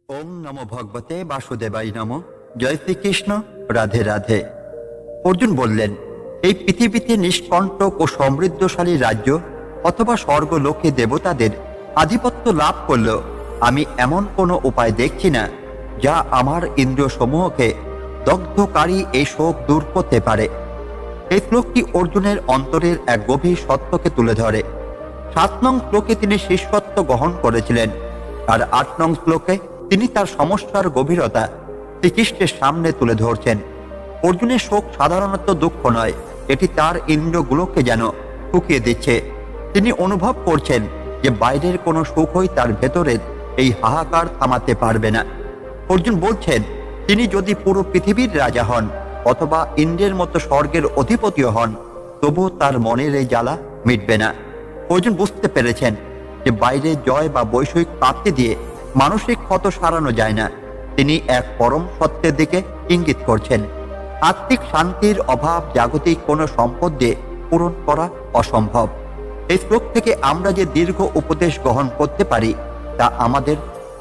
ওম নমো ভগবতে বাসুদেবায় নমঃ। জয় শ্রীকৃষ্ণ। রাধে রাধে। অর্জুন বললেন, এই পৃথিবীতে নিষ্কণ্টক ও সমৃদ্ধশালী রাজ্য অথবা স্বর্গলোকে দেবতাদের আধিপত্য লাভ করলেও আমি এমন কোনো উপায় দেখছি না যা আমার ইন্দ্রিয় সমূহকে দগ্ধকারী এই শোক দূর করতে পারে। এই শ্লোকটি অর্জুনের অন্তরের এক গভীর সত্যকে তুলে ধরে। 7 নং শ্লোকে তিনি শিষ্যত্ব গ্রহণ করেছিলেন, আর 8 নং শ্লোকে তিনি তার সমস্যার গভীরতা শ্রীকৃষ্ণের সামনে তুলে ধরছেন। অর্জুনের শোক সাধারণত দুঃখ নয়, এটি তার ইন্দ্রিয়গুলোকে যেন শুকিয়ে দিচ্ছে। তিনি অনুভব করছেন যে বাইরের কোনো সুখই তার ভেতরের এই হাহাকার থামাতে পারবে না। অর্জুন বলছেন, তিনি যদি পুরো পৃথিবীর রাজা হন অথবা ইন্দ্রের মতো স্বর্গের অধিপতিও হন, তবু তার মনের এই জ্বালা মিটবে না। অর্জুন বুঝতে পেরেছেন যে বাইরে জয় বা বৈষয়িক প্রাপ্তি দিয়ে মানসিক ক্ষত সারানো যায় না। তিনি এক পরম সত্যের দিকে ইঙ্গিত করছেন। আত্মিক শান্তির অভাব জাগতিক কোনো সম্পদ দিয়ে পূরণ করা অসম্ভব। এই শ্লোক থেকে আমরা যে দীর্ঘ উপদেশ গ্রহণ করতে পারি তা আমাদের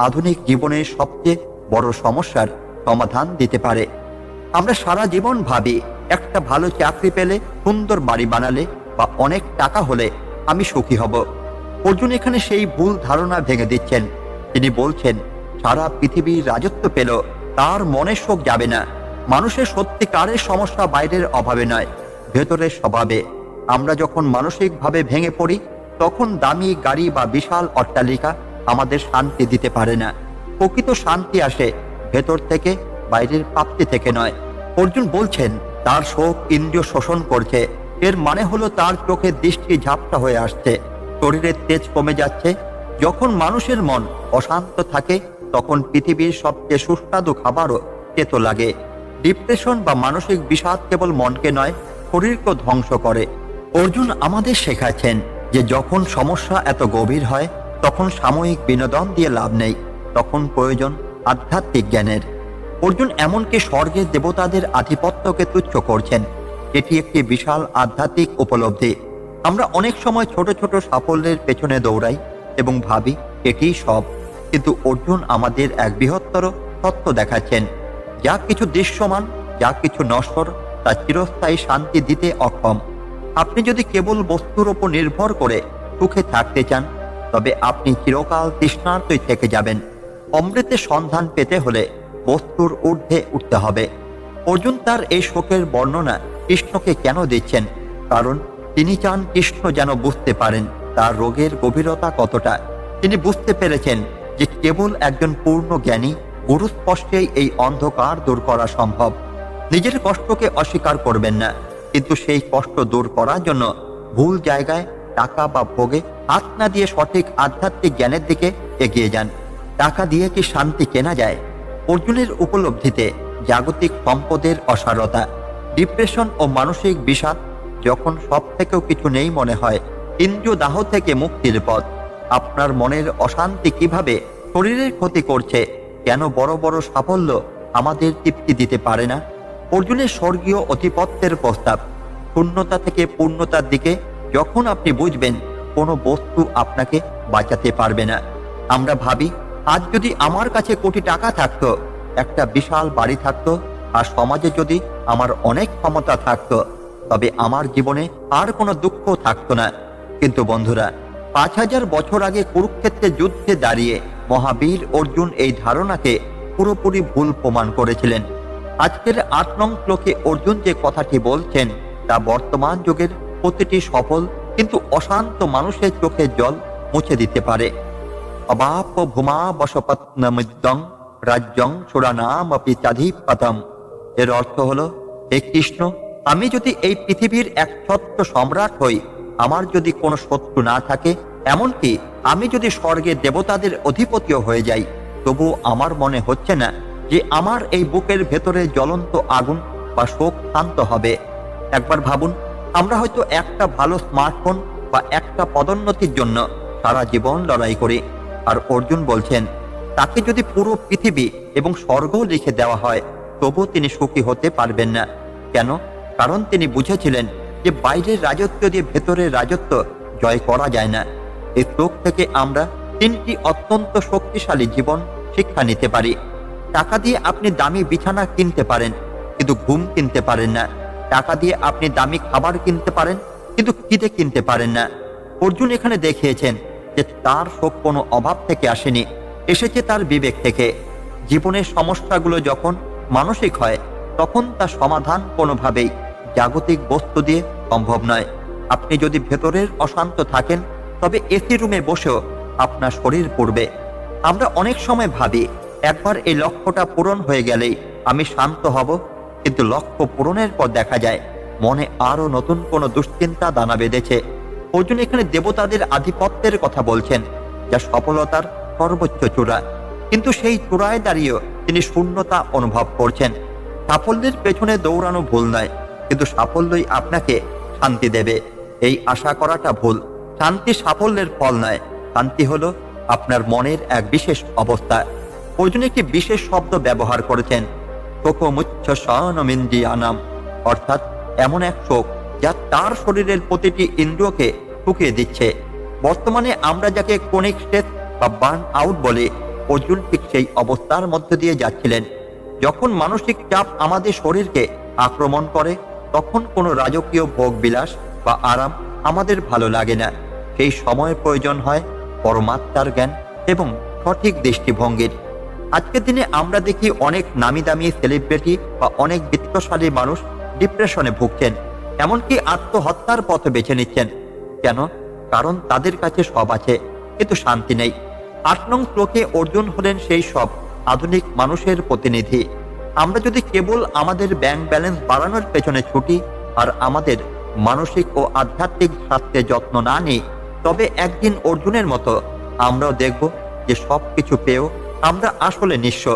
আধুনিক জীবনের সবচেয়ে বড় সমস্যার সমাধান দিতে পারে। আমরা সারা জীবন ভাবি, একটা ভালো চাকরি পেলে, সুন্দর বাড়ি বানালে বা অনেক টাকা হলে আমি সুখী হব। অর্জুন এখানে সেই ভুল ধারণা ভেঙে দিচ্ছেন। তিনি বলছেন, সারা পৃথিবীর রাজত্ব পেল তার মনের শোক যাবে না। মানুষের সত্যিকারের সমস্যা বাইরের অভাবে নয়, ভেতরের স্বভাবে। আমরা যখন মানসিকভাবে ভেঙে পড়ি, তখন দামি গাড়ি বা বিশাল অট্টালিকা আমাদের শান্তি দিতে পারে না। প্রকৃত শান্তি আসে ভেতর থেকে, বাইরের প্রাপ্তি থেকে নয়। অর্জুন বলছেন, তার শোক ইন্দ্রিয় শোষণ করছে। এর মানে হলো তার চোখের দৃষ্টি ঝাপসা হয়ে আসছে, শরীরের তেজ কমে যাচ্ছে। যখন মানুষের মন অশান্ত থাকে, তখন পৃথিবীর সবচেয়ে সুস্বাদু খাবারও তেতো লাগে। ডিপ্রেশন বা মানসিক বিষাদ কেবল মনকে নয়, শরীরকে ধ্বংস করে। অর্জুন আমাদের শেখাচ্ছেন যে যখন সমস্যা এত গভীর হয়, তখন সাময়িক বিনোদন দিয়ে লাভ নেই, তখন প্রয়োজন আধ্যাত্মিক জ্ঞানের। অর্জুন এমনকি স্বর্গের দেবতাদের আধিপত্যকে তুচ্ছ করছেন। এটি একটি বিশাল আধ্যাত্মিক উপলব্ধি। আমরা অনেক সময় ছোট ছোট সাফল্যের পেছনে দৌড়াই এবং ভাবি এটিই সব, কিন্তু অর্জুন আমাদের এক বৃহত্তর সত্য দেখাচ্ছেন। যা কিছু দৃশ্যমান, যা কিছু নশ্বর, তা চিরস্থায়ী শান্তি দিতে অক্ষম। আপনি যদি কেবল বস্তুর উপর নির্ভর করে সুখে থাকতে চান, তবে আপনি চিরকাল তৃষ্ণার্তই থেকে যাবেন। অমৃতের সন্ধান পেতে হলে বস্তুর ঊর্ধ্বে উঠতে হবে। অর্জুন তার এই শোকের বর্ণনা কৃষ্ণকে কেন দিচ্ছেন? কারণ তিনি চান কৃষ্ণ যেন বুঝতে পারেন তার রোগের গভীরতা কতটা। তিনি বুঝতে পেরেছেন যে কেবল একজন পূর্ণ জ্ঞানী গুরু স্পর্শেই এই অন্ধকার দূর করা সম্ভব। নিজের কষ্টকে অস্বীকার করবেন না, কিন্তু সেই কষ্ট দূর করার জন্য ভুল জায়গায় টাকা বা ভোগে হাত না দিয়ে সঠিক আধ্যাত্মিক জ্ঞানের দিকে এগিয়ে যান। টাকা দিয়ে কি শান্তি কেনা যায়? অর্জুনের উপলব্ধিতে জাগতিক সম্পদের অসারতা, ডিপ্রেশন ও মানসিক বিষাদ যখন সব থেকেও কিছু নেই মনে হয়, ইন্দ্রিয় দাহ থেকে মুক্তির পথ। আপনার মনের অশান্তি কিভাবে শরীরের ক্ষতি করছে? কেন বড় বড় সাফল্য আমাদের তৃপ্তি দিতে পারে না? অর্জুনের স্বর্গীয় অধিপত্যের প্রস্তাব। শূন্যতা থেকে পূর্ণতার দিকে যখন আপনি বুঝবেন কোনো বস্তু আপনাকে বাঁচাতে পারবে না। আমরা ভাবি, আজ যদি আমার কাছে কোটি টাকা থাকতো, একটা বিশাল বাড়ি থাকতো, আর সমাজে যদি আমার অনেক ক্ষমতা থাকতো, তবে আমার জীবনে আর কোনো দুঃখ থাকতো না। কিন্তু বন্ধুরা, 5000 বছর আগে কুরুক্ষেত্রের যুদ্ধে দাঁড়িয়ে মহাবীর অর্জুন এই ধারণাকে পুরোপুরি ভুল প্রমাণ করেছিলেন। আজকের 8 নং শ্লোকে অর্জুন যে কথাটি বলছেন, তা বর্তমান যুগের প্রতিটি সফল কিন্তু অশান্ত মানুষের চোখের জল মুছে দিতে পারে। অবাপ ভূমা বসপত্নমিদ্যং রাজ্যং সুরানামপি চাধিপতম। এর অর্থ হলো, হে কৃষ্ণ, আমি যদি এই পৃথিবীর এক ছত্র সম্রাট হই, আমার যদি কোনো শত্রু না থাকে, এমনকি আমি যদি স্বর্গের দেবতাদের অধিপতিও হয়ে যাই, তবু আমার মনে হচ্ছে না যে আমার এই বুকের ভেতরে জ্বলন্ত আগুন বা শোক শান্ত হবে। একবার ভাবুন, আমরা হয়তো একটা ভালো স্মার্টফোন বা একটা পদোন্নতির জন্য সারা জীবন লড়াই করি, আর অর্জুন বলছেন তাকে যদি পুরো পৃথিবী এবং স্বর্গ লিখে দেওয়া হয়, তবু তিনি সুখী হতে পারবেন না। কেন? কারণ তিনি বুঝেছিলেন যে বাইরের রাজত্ব দিয়ে ভেতরের রাজত্ব জয় করা যায় না। এই শ্লোক থেকে আমরা 3টি অত্যন্ত শক্তিশালী জীবন শিক্ষা নিতে পারি। টাকা দিয়ে আপনি দামি বিছানা কিনতে পারেন, কিন্তু ঘুম কিনতে পারেন না। টাকা দিয়ে আপনি দামি খাবার কিনতে পারেন, কিন্তু খিদে কিনতে পারেন না। অর্জুন এখানে দেখিয়েছেন যে তার শোক কোনো অভাব থেকে আসেনি, এসেছে তার বিবেক থেকে। জীবনের সমস্যাগুলো যখন মানসিক হয়, তখন তার সমাধান কোনোভাবেই জাগতিক বস্তু দিয়ে সম্ভব নয়। আপনি যদি ভেতরের অশান্ত থাকেন, তবে এসি রুমে বসেও আপনার শরীর পড়বে। আমরা অনেক সময় ভাবি, একবার এই লক্ষ্যটা পূরণ হয়ে গেলেই আমি শান্ত হব, কিন্তু লক্ষ্য পূরণের পর দেখা যায় মনে আরো নতুন কোনো দুশ্চিন্তা দানা বেঁধেছে। অর্জুন এখানে দেবতাদের আধিপত্যের কথা বলছেন, যা সফলতার সর্বোচ্চ চূড়া। কিন্তু সেই চূড়ায় দাঁড়িয়েও তিনি শূন্যতা অনুভব করছেন। সাফল্যের পেছনে দৌড়ানো ভুল নয়, কিন্তু সাফল্যই আপনাকে শান্তি দেবে এই আশা করাটা ভুল। শান্তি সাফল্যের ফল নয়, শান্তি হলো আপনার মনের এক বিশেষ অবস্থা। অর্জুন একটি বিশেষ শব্দ ব্যবহার করেছেন, শোকমুচ্ছ সনমিন্দ্রিয়ানাম, অর্থাৎ এমন এক শোক যা তার শরীরের প্রতিটি ইন্দ্রিয়কে শুকিয়ে দিচ্ছে। বর্তমানে আমরা যাকে ক্রনিক স্ট্রেস বা বার্ন আউট বলি, অর্জুন ঠিক সেই অবস্থার মধ্যে দিয়ে যাচ্ছিলেন। যখন মানসিক চাপ আমাদের শরীরকে আক্রমণ করে, তখন কোনো রাজকীয় ভোগ বিলাস বা আরাম আমাদের ভালো লাগে না। সেই সময় প্রয়োজন হয় পরমাত্মার জ্ঞান এবং সঠিক দৃষ্টিভঙ্গির। আজকের দিনে আমরা দেখি অনেক নামি দামি সেলিব্রিটি বা অনেক বিত্তশালী মানুষ ডিপ্রেশনে ভুগছেন, এমনকি আত্মহত্যার পথ বেছে নিচ্ছেন। কেন? কারণ তাদের কাছে সব আছে, কিন্তু শান্তি নেই। ৮ নং শ্লোকে অর্জুন হলেন সেই সব আধুনিক মানুষের প্রতিনিধি। আমরা যদি কেবল আমাদের ব্যাংক ব্যালেন্স বাড়ানোর পেছনে ছুটি আর আমাদের মানসিক ও আধ্যাত্মিক স্বাস্থ্যের যত্ন না নিই, তবে একদিন অর্জুনের মতো আমরাও দেখব যে সব কিছু পেয়েও আমরা আসলে নিঃস্ব।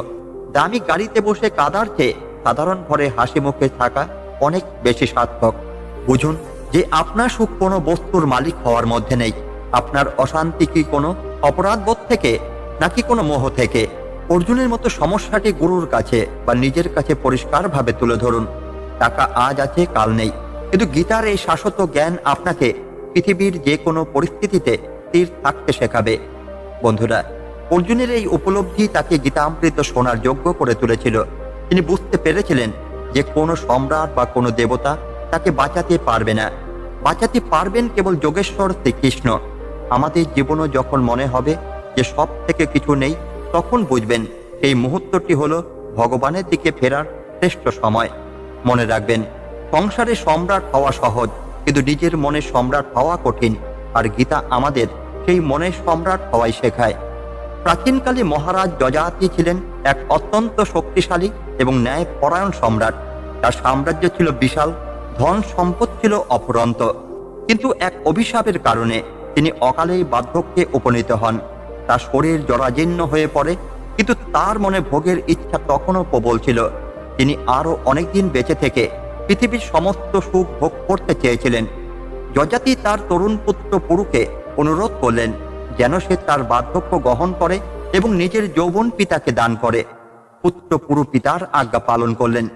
দামি গাড়িতে বসে কাদার চেয়ে সাধারণ ঘরে হাসি মুখে থাকা অনেক বেশি সার্থক। বুঝুন যে আপনার সুখ কোনো বস্তুর মালিক হওয়ার মধ্যে নেই। আপনার অশান্তি কি কোনো অপরাধবোধ থেকে, নাকি কোনো মোহ থেকে? অর্জুনের মতো সমস্যাটি গুরুর কাছে বা নিজের কাছে পরিষ্কারভাবে তুলে ধরুন। টাকা আজ আছে, কাল নেই, কিন্তু গীতার এই শাশ্বত জ্ঞান আপনাকে পৃথিবীর যে কোনো পরিস্থিতিতে স্থির থাকতে শেখাবে। বন্ধুরা, অর্জুনের এই উপলব্ধি তাকে গীতামৃত শোনার যোগ্য করে তুলেছিল। তিনি বুঝতে পেরেছিলেন যে কোনো সম্রাট বা কোনো দেবতা তাকে বাঁচাতে পারবে না। বাঁচাতে পারবেন কেবল যোগেশ্বর শ্রীকৃষ্ণ। আমাদের জীবনও যখন মনে হবে যে সব থেকে কিছু নেই, তখন বুঝবেন এই মুহূর্তটি হলো ভগবানের দিকে ফেরার শ্রেষ্ঠ সময়। মনে রাখবেন, সংসারে সম্রাট হওয়া সহজ, কিন্তু নিজের মনে সম্রাট হওয়া কঠিন। আর গীতা আমাদের সেই মনের সম্রাট হওয়াই শেখায়। প্রাচীনকালে মহারাজ যজাতি ছিলেন এক অত্যন্ত শক্তিশালী এবং ন্যায়পরায়ণ সম্রাট। তার সাম্রাজ্য ছিল বিশাল, ধন সম্পদ ছিল অফুরন্ত। কিন্তু এক অভিশাপের কারণে তিনি অকালেই বার্ধক্যে উপনীত হন। তার শরীর জরাজীর্ণ হয়ে পড়ে, কিন্তু তার মনে ভোগের ইচ্ছা তখনও প্রবল ছিল। তিনি আরো অনেকদিন বেঁচে থেকে পৃথিবীর সমস্ত সুখ ভোগ করতে চেয়েছিলেন। যজাতি তার তরুণ পুত্র পুরুকে অনুরোধ করলেন যেন সে তার বার্ধক্য গ্রহণ করে এবং নিজের যৌবন পিতাকে দান করে। পুত্র পুরু পিতার আজ্ঞা পালন করলেন।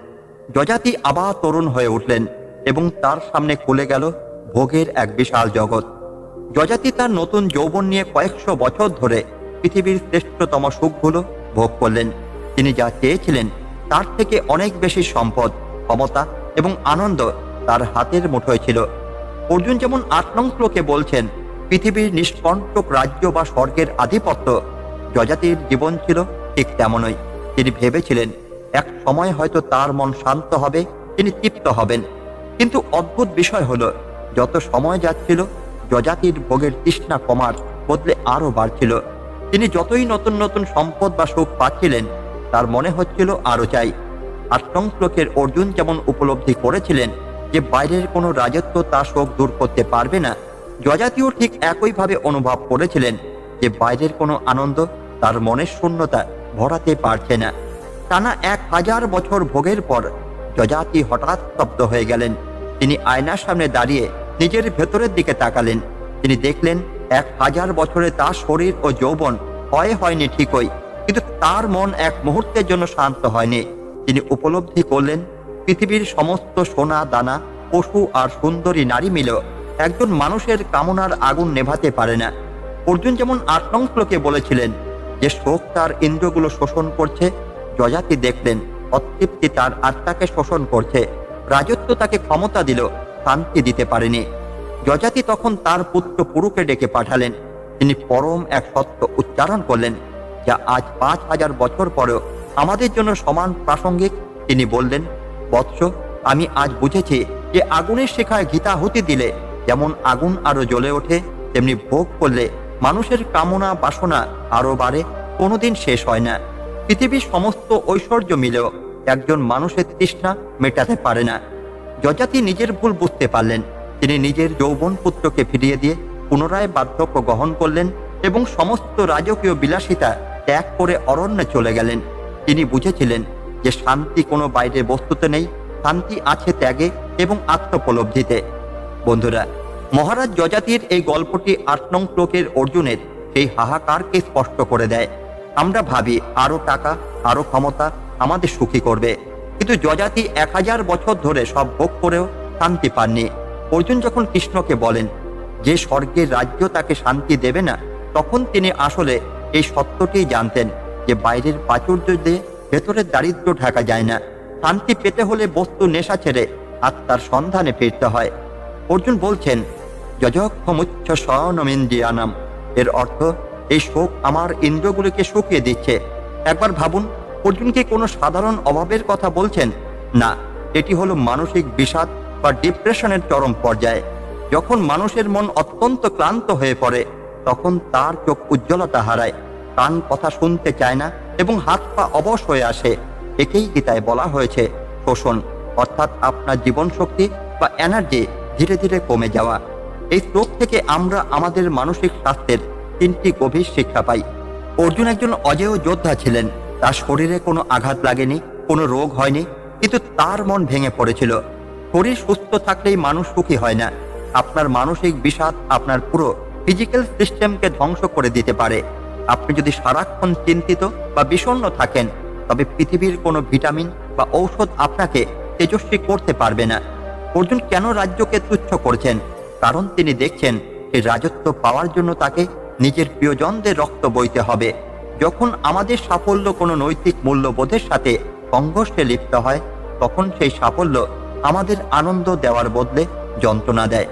যজাতি আবার তরুণ হয়ে উঠলেন এবং তার সামনে খুলে গেল ভোগের এক বিশাল জগৎ। যজাতি তার নতুন যৌবন নিয়ে কয়েকশো বছর ধরে পৃথিবীর শ্রেষ্ঠতম সুখগুলো ভোগ করলেন। তিনি যা চেয়েছিলেন তার থেকে অনেক বেশি সম্পদ, ক্ষমতা এবং আনন্দ তার হাতের মুঠোয় ছিল। অর্জুন যেমন ৮ নং শ্লোকে বলছেন, পৃথিবীর নিষ্কণ্টক রাজ্য বা স্বর্গের আধিপত্য, যজাতির জীবন ছিল ঠিক তেমনই। তিনি ভেবেছিলেন এক সময় হয়তো তার মন শান্ত হবে, তিনি তৃপ্ত হবেন। কিন্তু অদ্ভুত বিষয় হলো, যত সময় যাচ্ছিল যজাতির ভোগের তৃষ্ণা কমার বদলে আরো বাড়ছিল। তিনি যতই নতুন নতুন সম্পদ বা সুখ পাচ্ছিলেন, তার মনে হচ্ছিল আরো চাই। ৮ নং শ্লোকের অর্জুন যেমন উপলব্ধি করেছিলেন যে বাইরের কোনো রাজত্ব তার শোক দূর করতে পারবে না, যজাতিও ঠিক একইভাবে অনুভব করেছিলেন যে বাইরের কোনো আনন্দ তার মনের শূন্যতা ভরাতে পারছে না। টানা 1000 বছর ভোগের পর যজাতি হঠাৎ স্তব্ধ হয়ে গেলেন। তিনি আয়নার সামনে দাঁড়িয়ে নিজের ভেতরের দিকে তাকালেন। তিনি দেখলেন 1000 বছরে তার শরীর ও যৌবন হয়নি ঠিকই, কিন্তু তার মন এক মুহূর্তের জন্য শান্ত হয়নি। তিনি উপলব্ধি করলেন পৃথিবীর সমস্ত সোনা দানা, পশু আর সুন্দরী নারী মিলেও একজন মানুষের কামনার আগুন নেভাতে পারে না। অর্জুন যেমন ৮ নং শ্লোকে বলেছিলেন, যে শোক তার ইন্দ্রগুলো শোষণ করছে, যযাতি দেখলেন অতৃপ্তি তার আত্মাকে শোষণ করছে। রাজত্ব তাকে ক্ষমতা দিল, শান্তি দিতে পারেনি। যযাতি তখন তার পুত্র পুরুকে ডেকে পাঠালেন। তিনি পরম এক সত্য উচ্চারণ করলেন, যা আজ 5000 বছর পরেও আমাদের জন্য সমান প্রাসঙ্গিক। তিনি বললেন, বৎস, আমি আজ বুঝেছি যে আগুনের শিখায় ঘৃতাহুতি দিলে যেমন আগুন আরো জ্বলে ওঠে, তেমনি ভোগ করলে মানুষের কামনা বাসনা আরো বাড়ে, কোনোদিন শেষ হয় না। পৃথিবীর সমস্ত ঐশ্বর্য মিলেও একজন মানুষের তৃষ্ণা মেটাতে পারে না। যযাতি নিজের ভুল বুঝতে পারলেন। তিনি নিজের যৌবন পুত্রকে ফিরিয়ে দিয়ে পুনরায় বার্ধক্য গ্রহণ করলেন এবং সমস্ত রাজকীয় বিলাসিতা ত্যাগ করে অরণ্যে চলে গেলেন। তিনি বুঝেছিলেন যে শান্তি কোনো বাইরের বস্তুতে নেই, শান্তি আছে ত্যাগে এবং আত্মোপলব্ধিতে। বন্ধুরা, মহারাজ যযাতির এই গল্পটি 8 নং শ্লোকের অর্জুনের সেই হাহাকারকে স্পষ্ট করে দেয়। আমরা ভাবি আরো টাকা, আরো ক্ষমতা আমাদের সুখী করবে, কিন্তু যযাতি 1000 বছর ধরে সব ভোগ করেও শান্তি পাননি। অর্জুন যখন কৃষ্ণকে বলেন যে স্বর্গের রাজ্য তাকে শান্তি দেবে না, তখন তিনি আসলে এই সত্যটি জানতেন যে বাইরের প্রাচুর্য দিয়ে ভেতরের দারিদ্র্য ঢাকা যায় না। শান্তি পেতে হলে বস্তু নেশা ছেড়ে আত্মার সন্ধানে ফিরতে হয়। অর্জুন বলছেন, যজক্ষমুচ্ছ স্বনমিন্দ্রিয়ানাম। এর অর্থ, এই শোক আমার ইন্দ্রগুলিকে শুকিয়ে দিচ্ছে। একবার ভাবুন, অর্জুন কি কোনো সাধারণ অভাবের কথা বলছেন? না, এটি হলো মানসিক বিষাদ বা ডিপ্রেশনের চরম পর্যায়ে। যখন মানুষের মন অত্যন্ত ক্লান্ত হয়ে পড়ে, তখন তার চোখ উজ্জ্বলতা হারায়, কান কথা শুনতে চায় না এবং হাত পা অবশ হয়ে আসে। একেই গীতায় বলা হয়েছে শোষণ, অর্থাৎ আপনার জীবন শক্তি বা এনার্জি ধীরে ধীরে কমে যাওয়া। এই শ্লোক থেকে আমরা আমাদের মানসিক স্বাস্থ্যের 3টি গভীর শিক্ষা পাই। অর্জুন একজন অজেয় যোদ্ধা ছিলেন। তার শরীরে কোনো আঘাত লাগেনি, কোনো রোগ হয়নি, কিন্তু তার মন ভেঙে পড়েছিল। শরীর সুস্থ থাকলেই মানুষ সুখী হয় না। আপনার মানসিক বিষাদ আপনার পুরো ফিজিক্যাল সিস্টেমকে ধ্বংস করে দিতে পারে। আপনি যদি সারাক্ষণ চিন্তিত বা বিষণ্ণ থাকেন, তবে পৃথিবীর কোনো ভিটামিন বা ঔষধ আপনাকে তেজস্বী করতে পারবে না। অর্জুন কেন রাজ্যকে তুচ্ছ করছেন? কারণ তিনি দেখছেন এই রাজত্ব পাওয়ার জন্য তাকে নিজের প্রিয়জনদের রক্ত বইতে হবে। যখন আমাদের সাফল্য কোনো নৈতিক মূল্যবোধের সাথে সংঘর্ষে লিপ্ত হয়, তখন সেই সাফল্য আমাদের আনন্দ দেওয়ার বদলে যন্ত্রণা দেয়।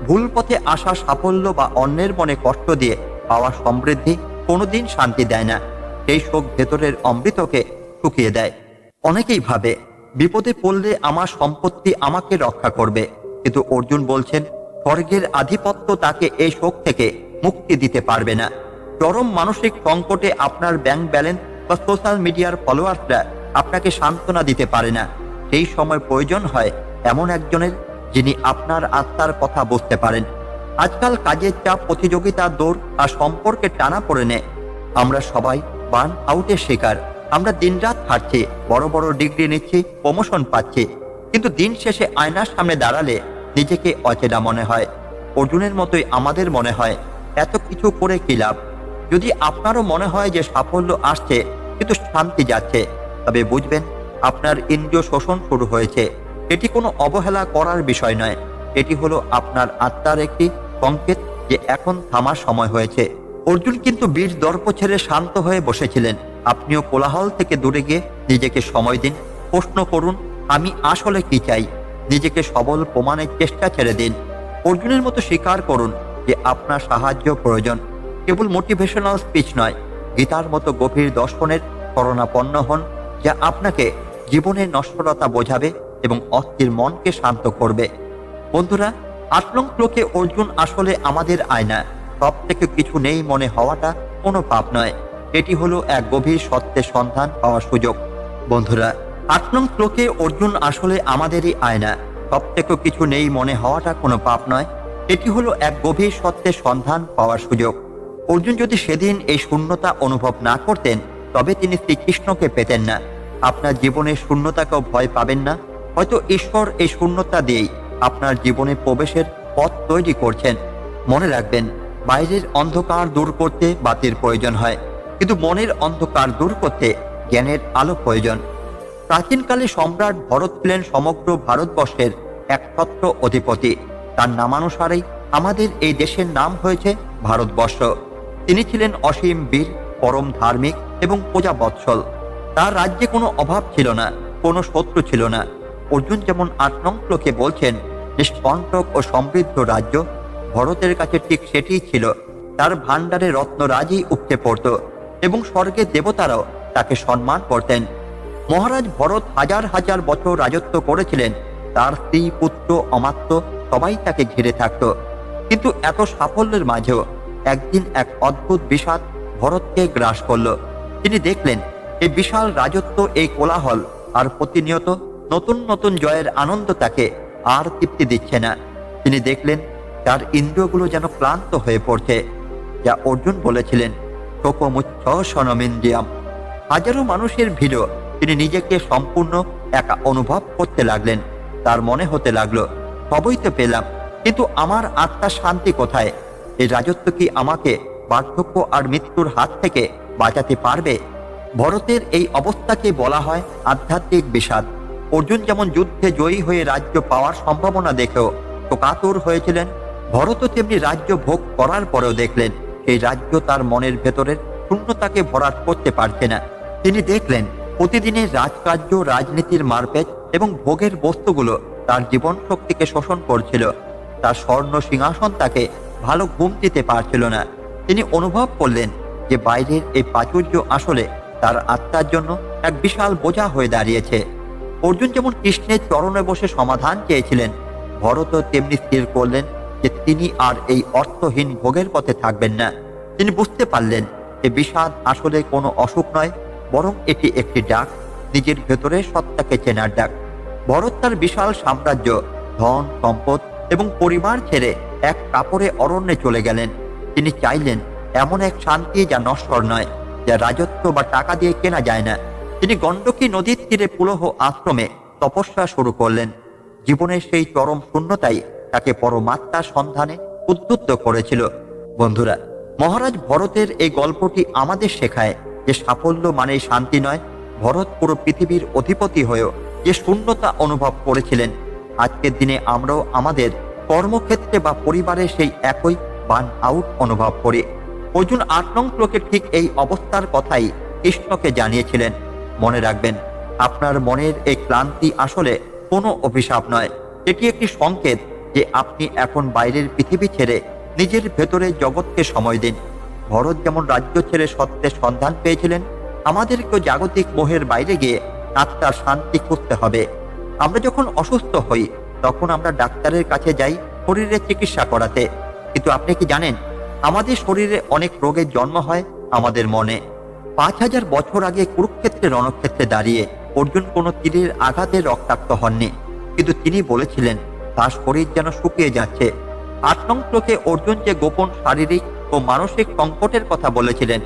ভুল পথে আসা সাফল্য বা অন্যের মনে কষ্ট দিয়ে পাওয়া সমৃদ্ধি কোনোদিন শান্তি দেয় না। সেই শোক ভেতরের অমৃতকে শুকিয়ে দেয়। অনেকেই ভাবে বিপদে পড়লে আমার সম্পত্তি আমাকে রক্ষা করবে, কিন্তু অর্জুন বলছেন স্বর্গের আধিপত্য তাকে এই শোক থেকে মুক্তি দিতে পারবে না। চরম মানসিক সংকটে আপনার ব্যাংক ব্যালেন্স বা সোশ্যাল মিডিয়ার ফলোয়ার্সরা আপনাকে সান্ত্বনা দিতে পারে না। সেই সময় প্রয়োজন হয় এমন একজনের যিনি আপনার আত্মার কথা বুঝতে পারেন। আজকাল কাজের চাপ, প্রতিযোগিতা, দৌড় আর সম্পর্কে টানা পড়ে নেয়। আমরা সবাই বার্ন আউটের শিকার। আমরা দিনরাত খাটছি, বড় বড় ডিগ্রি নিচ্ছি, প্রমোশন পাচ্ছি, কিন্তু দিন শেষে আয়নার সামনে দাঁড়ালে নিজেকে অচেনা মনে হয়। অর্জুনের মতোই আমাদের মনে হয় এত কিছু করে কি লাভ। যদি আপনারও মনে হয় যে সাফল্য আসছে কিন্তু শান্তি যাচ্ছে, তবে বুঝবেন আপনার ইন্দ্রিয় শোষণ শুরু হয়েছে। এটি কোনো অবহেলা করার বিষয় নয়, এটি হলো আপনার আত্মার একটি সংকেত যে এখন থামার সময় হয়েছে। অর্জুন কিন্তু বীর দর্প ছেড়ে শান্ত হয়ে বসেছিলেন। আপনিও কোলাহল থেকে দূরে গিয়ে নিজেকে সময় দিন। প্রশ্ন করুন, আমি আসলে কি চাই? নিজেকে সবল প্রমাণের চেষ্টা ছেড়ে দিন। অর্জুনের মতো স্বীকার করুন যে আপনার সাহায্য প্রয়োজন। কেবল মোটিভেশনাল স্পিচ নয়, গীতার মতো গভীর দর্শনের শরণাপন্ন হন, যা আপনাকে জীবনের নশ্বরতা বোঝাবে এবং অস্থির মনকে শান্ত করবে। বন্ধুরা, 8 নং শ্লোকে অর্জুন আসলে আমাদের আয়না। সব থেকে কিছু নেই মনে হওয়াটা কোনো পাপ নয়, এটি হলো এক গভীর সত্যের সন্ধান পাওয়ার সুযোগ। বন্ধুরা, 8 নং শ্লোকে অর্জুন আসলে আমাদেরই আয়না। সব থেকে কিছু নেই মনে হওয়াটা কোনো পাপ নয়, এটি হলো এক গভীর সত্যের সন্ধান পাওয়ার সুযোগ। অর্জুন যদি সেদিন এই শূন্যতা অনুভব না করতেন, তবে তিনি শ্রীকৃষ্ণকে পেতেন না। আপনার জীবনের শূন্যতাকেও ভয় পাবেন না। হয়তো ঈশ্বর এই শূন্যতা দিয়েই আপনার জীবনে প্রবেশের পথ তৈরি করছেন। মনে রাখবেন, বাইরের অন্ধকার দূর করতে বাতির প্রয়োজন হয়, কিন্তু মনের অন্ধকার দূর করতে জ্ঞানের আলো প্রয়োজন। প্রাচীনকালে সম্রাট ভরত ছিলেন সমগ্র ভারতবর্ষের একছত্র অধিপতি। তার নামানুসারেই আমাদের এই দেশের নাম হয়েছে ভারতবর্ষ। তিনি ছিলেন অসীম বীর, পরম ধার্মিক এবং প্রজা বৎসল। তার রাজ্যে কোনো অভাব ছিল না, কোনো শত্রু ছিল না। অর্জুন যেমন ৮ নং শ্লোকে বলছেন, নিষ্কণ্টক ও সমৃদ্ধ রাজ্য ভরতের কাছে ঠিক সেটিই ছিল। তার ভাণ্ডারে রত্নরাজই উপচে পড়ত এবং স্বর্গের দেবতারাও তাকে সম্মান করতেন। মহারাজ ভরত হাজার হাজার বছর রাজত্ব করেছিলেন। তার স্ত্রী, পুত্র, অমাত্য সবাই তাকে ঘিরে থাকত। কিন্তু এত সাফল্যের মাঝেও একদিন এক অদ্ভুত বিষাদ ভরতকে গ্রাস করল। তিনি দেখলেন এই বিশাল রাজত্ব, এই কোলাহল আর প্রতিনিয়ত নতুন নতুন জয়ের আনন্দ তাকে আর তৃপ্তি দিচ্ছে না। তিনি দেখলেন তার ইন্দ্রিয়গুলো যেন ক্লান্ত হয়ে পড়ছে। যা অর্জুন বলেছিলেন, শোকমুচ্ছ সনমিন্দ্রিয়াম। হাজারো মানুষের ভিড়ও তিনি নিজেকে সম্পূর্ণ একা অনুভব করতে লাগলেন। তার মনে হতে লাগলো, সবই তো পেলাম, কিন্তু আমার আত্মার শান্তি কোথায়? এই রাজত্ব কি আমাকে বার্ধক্য আর মৃত্যুর হাত থেকে বাঁচাতে পারবে? ভরতের এই অবস্থাকে বলা হয় আধ্যাত্মিক বিষাদ। অর্জুন যেমন যুদ্ধে জয়ী হয়ে রাজ্য পাওয়ার সম্ভাবনা দেখেও শোকাতুর হয়েছিলেন, ভরতও তেমনি রাজ্য ভোগ করার পরেও দেখলেন এই রাজ্য তার মনের ভেতরের শূন্যতাকে ভরাট করতে পারছে না। তিনি দেখলেন প্রতিদিনের রাজকার্য, রাজনীতির মারপেট এবং ভোগের বস্তুগুলো তার জীবন শক্তিকে শোষণ করছিল। তার স্বর্ণ সিংহাসন তাকে ভালো ঘুম দিতে পারছিল না। তিনি অনুভব করলেন যে বাইরের এই প্রাচুর্য আসলে তার আত্মার জন্য এক বিশাল বোঝা হয়ে দাঁড়িয়েছে। অর্জুন যেমন কৃষ্ণের চরণে বসে সমাধান চেয়েছিলেন, ভরতও তেমনি স্থির করলেন যে তিনি আর এই অর্থহীন ভোগের পথে থাকবেন না। তিনি বুঝতে পারলেন এই বিষাদ আসলে কোনো অসুখ নয়, বরং এটি একটি ডাক, নিজের ভেতরে সত্তাকে চেনার ডাক। ভরত তার বিশাল সাম্রাজ্য, ধন সম্পদ এবং পরিবার ছেড়ে এক কাপড়ে অরণ্যে চলে গেলেন। তিনি চাইলেন এমন এক শান্তি যা নশ্বর নয়, যা রাজত্ব বা টাকা দিয়ে কেনা যায় না। তিনি গণ্ডকী নদীর তীরে পুলহ আশ্রমে তপস্যা শুরু করলেন। জীবনের সেই চরম শূন্যতাই তাকে পরমাত্মার সন্ধানে উদ্বুদ্ধ করেছিল। বন্ধুরা, মহারাজ ভরতের এই গল্পটি আমাদের শেখায় যে সাফল্য মানেই শান্তি নয়। ভরত পুরো পৃথিবীর অধিপতি হয়েও যে শূন্যতা অনুভব করেছিলেন, আজকের দিনে আমরাও আমাদের কর্মক্ষেত্রে বা পরিবারে সেই একই বার্ন আউট অনুভব করি। অর্জুন ৮ নং শ্লোকে ঠিক এই অবস্থার কথাই কৃষ্ণকে জানিয়েছিলেন। মনে রাখবেন, আপনার মনের এই ক্লান্তি আসলে কোনো অভিশাপ নয়, এটি একটি সংকেত যে আপনি এখন বাইরের পৃথিবী ছেড়ে নিজের ভেতরে জগৎকে সময় দিন। ভরত যেমন রাজ্য ছেড়ে সত্যের সন্ধান পেয়েছিলেন, আমাদেরকেও জাগতিক মোহের বাইরে গিয়ে আত্মার শান্তি খুঁজতে হবে। আমরা যখন অসুস্থ হই তখন আমরা ডাক্তারের কাছে যাই শরীরের চিকিৎসা করাতে, কিন্তু আপনি কি জানেন আমাদের শরীরে অনেক রোগের জন্ম হয় আমাদের মনে। ৫,০০০ বছর আগে কুরুক্ষেত্রের রণক্ষেত্রে দাঁড়িয়ে অর্জুন কোনো তীরের আঘাতে রক্তাক্ত হননি, কিন্তু তিনি বলেছিলেন তার শরীর যেন শুকিয়ে যাচ্ছে। ৮ নং শ্লোকে অর্জুন যে গোপন শারীরিক ও মানসিক সংকটের কথা বলেছিলেন,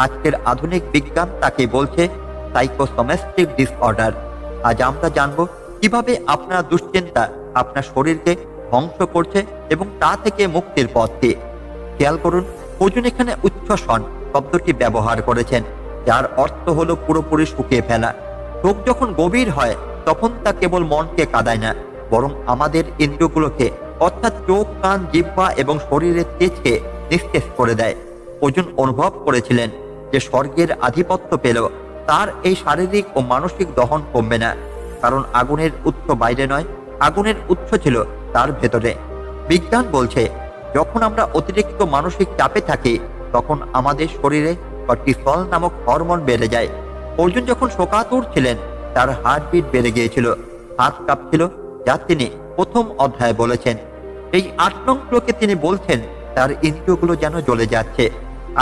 আজকের আধুনিক বিজ্ঞান তাকে বলছে সাইকোসোম্যাস্টিক ডিসঅর্ডার। আজ আমরা জানবো কিভাবে আপনার দুশ্চিন্তা আপনার শরীরকে ধ্বংস করছে এবং তা থেকে মুক্তির পথ কি। খেয়াল করুন, অর্জুন এখানে উচ্ছ্বসন শব্দটি ব্যবহার করেছেন, যার অর্থ হলো পুরোপুরি শুকিয়ে ফেলা। শোক যখন গভীর হয় তখন তা কেবল মনকে কাঁদায় না, বরং আমাদের ইন্দ্রিয়গুলোকে অর্থাৎ চোখ, কান, জিহ্বা এবং শরীরের তেজকে নিস্তেজ করে দেয়। অর্জুন অনুভব করেছিলেন যে স্বর্গের আধিপত্য পেল তার এই শারীরিক ও মানসিক দহন কমবে না, কারণ আগুনের উৎস বাইরে নয়, আগুনের উৎস ছিল তার ভেতরে। বিজ্ঞান বলছে যখন আমরা অতিরিক্ত মানসিক চাপে থাকি তখন আমাদের শরীরে কর্টিসল নামক হরমোন বেড়ে যায়। অর্জুন যখন শোকাতুর ছিলেন তার হার্টবিট বেড়ে গিয়েছিল, হাত কাঁপছিল, যা তিনি প্রথম অধ্যায়ে বলেছেন। এই ৮ নং শ্লোকে তিনি বলছেন তার ইন্দ্রিয়গুলো যেন জ্বলে যাচ্ছে।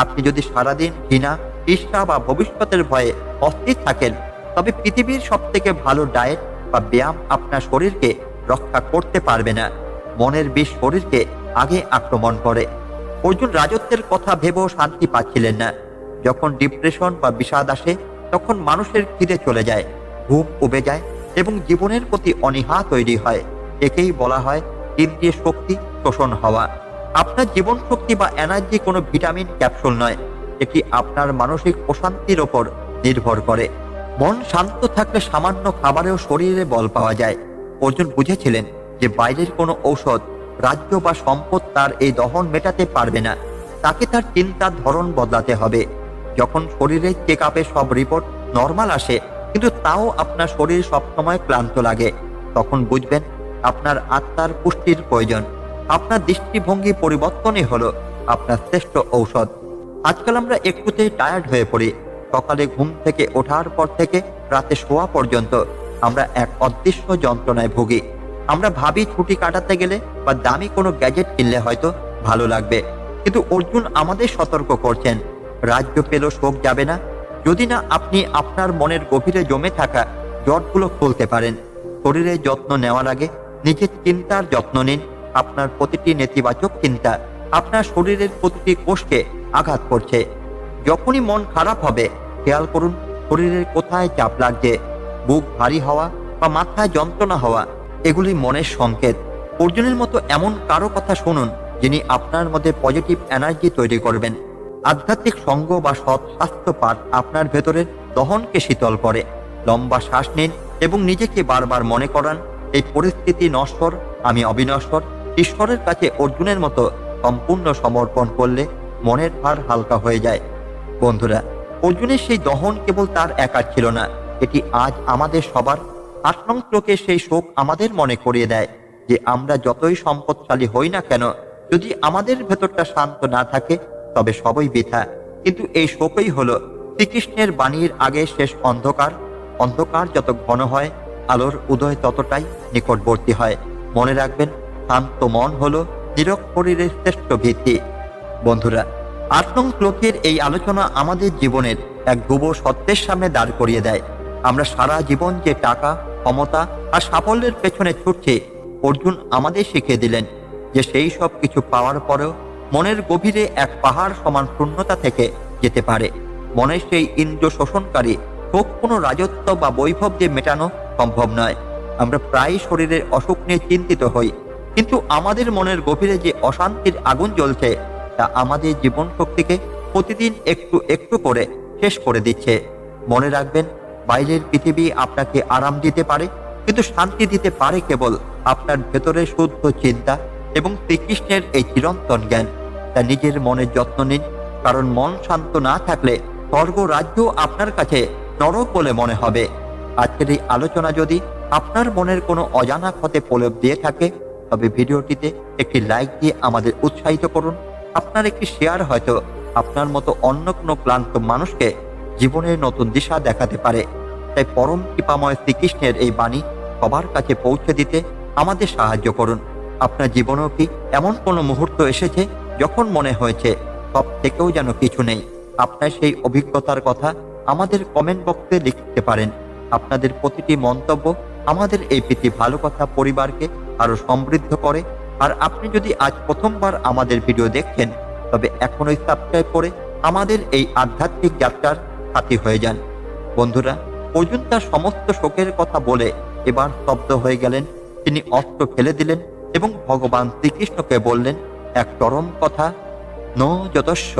আপনি যদি সারাদিন ঘৃণা, ঈর্ষা বা ভবিষ্যতের ভয়ে অস্থির থাকেন, তবে পৃথিবীর সব থেকে ভালো ডায়েট বা ব্যায়াম আপনার শরীরকে রক্ষা করতে পারবে না। মনের বিষ শরীরকে আগে আক্রমণ করে। অর্জুন রাজত্বের কথা ভেবেও শান্তি পাচ্ছিলেন না। যখন ডিপ্রেশন বা বিষাদ আসে তখন মানুষের খিদে চলে যায়, ঘুম উবে যায় এবং জীবনের প্রতি অনীহা তৈরি হয়। একেই বলা হয় ইন্দ্রিয় শক্তি শোষণ হওয়া। আপনার জীবন শক্তি বা এনার্জি কোনো ভিটামিন ক্যাপসুল নয়, এটি আপনার মানসিক প্রশান্তির ওপর নির্ভর করে। মন শান্ত থাকলে সামান্য খাবারেও শরীরে বল পাওয়া যায়। অর্জুন বুঝেছিলেন যে বাইরের কোনো ঔষধ, রাজ্য বা সম্পদ তার এই দহন মেটাতে পারবে না। তাকে তার চিন্তার ধরন বদলাতে হবে। যখন শরীরের চেক আপে সব রিপোর্ট নর্মাল আসে কিন্তু তাও আপনার শরীর সবসময় ক্লান্ত লাগে, তখন বুঝবেন আপনার আত্মার পুষ্টির প্রয়োজন। আপনার দৃষ্টিভঙ্গি পরিবর্তনই হলো আপনার শ্রেষ্ঠ ঔষধ। আজকাল আমরা একটুতেই টায়ার্ড হয়ে পড়ি। সকালে ঘুম থেকে ওঠার পর থেকে রাতে শোয়া পর্যন্ত আমরা এক অদৃশ্য যন্ত্রণায় ভুগি। আমরা ভাবি ছুটি কাটাতে গেলে বা দামি কোনো গ্যাজেট কিনলে হয়তো ভালো লাগবে, কিন্তু অর্জুন আমাদের সতর্ক করছেন, রাজ্য পেলেও শোক যাবে না যদি না আপনি আপনার মনের গভীরে জমে থাকা জটগুলো খুলতে পারেন। শরীরের যত্ন নেওয়ার আগে নিজের চিন্তার যত্ন নিন। আপনার প্রতিটি নেতিবাচক চিন্তা আপনার শরীরের প্রতিটি কোষকে আঘাত করছে। যখনই মন খারাপ হবে খেয়াল করুন শরীরের কোথায় চাপ লাগছে। বুক ভারী হওয়া বা মাথায় যন্ত্রণা হওয়া এগুলি মনের সংকেত। অর্জুনের মতো এমন কারো কথা শুনুন যিনি আপনার মধ্যে পজিটিভ এনার্জি তৈরি করবেন। আধ্যাত্মিক সঙ্গ বা সৎ স্বাস্থ্য পাঠ আপনার ভেতরের দহনকে শীতল করে। লম্বা শ্বাস নিন এবং নিজেকে বারবার মনে করান, এই পরিস্থিতি নশ্বর, আমি অবিনশ্বর। ঈশ্বরের কাছে অর্জুনের মতো সম্পূর্ণ সমর্পণ করলে মনের ভার হালকা হয়ে যায়। বন্ধুরা, অর্জুনের সেই দহন কেবল তার একার ছিল না, এটি আজ আমাদের সবার। 8 নং শ্লোকে সেই শোক আমাদের মনে করিয়ে দেয় যে আমরা যতই সম্পদশালী হই না কেন, যদি আমাদের ভেতরটা শান্ত না থাকে তবে সবই বৃথা। কিন্তু এই শোকই হলো শ্রীকৃষ্ণের বাণীর আগে শেষ অন্ধকার। অন্ধকার যত ঘন হয় আলোর উদয় ততটাই নিকটবর্তী হয়। মনে রাখবেন, শান্ত মন হলো নীরব শরীরের শ্রেষ্ঠ ভিত্তি। বন্ধুরা, 8 নং শ্লোকের এই আলোচনা আমাদের জীবনের এক ধ্রুব সত্যের সামনে দাঁড় করিয়ে দেয়। আমরা সারা জীবন যে টাকা, ক্ষমতা আর সাফল্যের পেছনে ছুটছি, অর্জুন আমাদের শিখিয়ে দিলেন যে সেই সব কিছু পাওয়ার পরেও মনের গভীরে এক পাহাড় সমান শূন্যতা থেকে যেতে পারে। মনের সেই ইন্দ্র শোষণকারী শোক কোনো রাজত্ব বা বৈভব দিয়ে মেটানো সম্ভব নয়। আমরা প্রায় শরীরের অসুখ নিয়ে চিন্তিত হই, কিন্তু আমাদের মনের গভীরে যে অশান্তির আগুন জ্বলছে তা আমাদের জীবন শক্তিকে প্রতিদিন একটু একটু করে শেষ করে দিচ্ছে। মনে রাখবেন, বাইরের পৃথিবী আপনাকে আরাম দিতে পারে, কিন্তু শান্তি দিতে পারে কেবল আপনার ভেতরের শুদ্ধ চিন্তা এবং শ্রীকৃষ্ণের এই চিরন্তন জ্ঞান। তা নিজের মনের যত্ন নিন, কারণ মন শান্ত না থাকলে স্বর্গ রাজ্য আপনার কাছে নরক বলে মনে হবে। আজকের এই আলোচনা যদি আপনার মনের কোনো অজানা ক্ষতে প্রলেপ দিয়ে থাকে তবে ভিডিওটিতে একটি লাইক দিয়ে আমাদের উৎসাহিত করুন। আপনার একটি শেয়ার হয়তো আপনার মতো অন্য কোনো ক্লান্ত মানুষকে জীবনের নতুন দিশা দেখাতে পারে। তাই পরম কৃপাময় শ্রীকৃষ্ণের এই বাণী সবার কাছে পৌঁছে দিতে আমাদের সাহায্য করুন। আপনার জীবনেও কি এমন কোনো মুহূর্ত এসেছে যখন মনে হয়েছে সব থেকেও যেন কিছু নেই? আপনার সেই অভিজ্ঞতার কথা আমাদের কমেন্ট বক্সে লিখতে পারেন। আপনাদের প্রতিটি মন্তব্য আমাদের এই প্রীতি ভালো কথা পরিবারকে আরো সমৃদ্ধ করে। আর আপনি যদি আজ প্রথমবার আমাদের ভিডিও দেখছেন তবে এখনই সাবস্ক্রাইব করে আমাদের এই আধ্যাত্মিক যাত্রার সাথী হয়ে যান। বন্ধুরা, অর্জুন তার সমস্ত শোকের কথা বলে এবার স্তব্ধ হয়ে গেলেন। তিনি অস্ত্র ফেলে দিলেন এবং ভগবান শ্রীকৃষ্ণকে বললেন এক চরম কথা, ন যতস্য,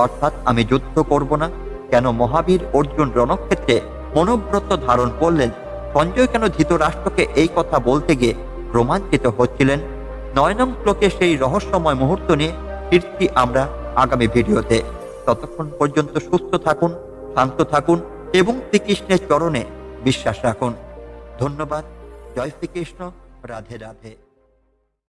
অর্থাৎ আমি যুদ্ধ করব না। কেন মহাবীর অর্জুন রণক্ষেত্রে মনোব্রত ধারণ করলেন? সঞ্জয় কেন ধৃতরাষ্ট্রকে এই কথা বলতে গিয়ে রোমাঞ্চিত হচ্ছিলেন? 9 নং শ্লোকে সেই রহস্যময় মুহূর্ত নিয়ে ফিরছি আমরা আগামী ভিডিওতে। ততক্ষণ পর্যন্ত সুস্থ থাকুন, শান্ত থাকুন এবং শ্রীকৃষ্ণের চরণে বিশ্বাস রাখুন। ধন্যবাদ। জয় শ্রীকৃষ্ণ। রাধে রাধে।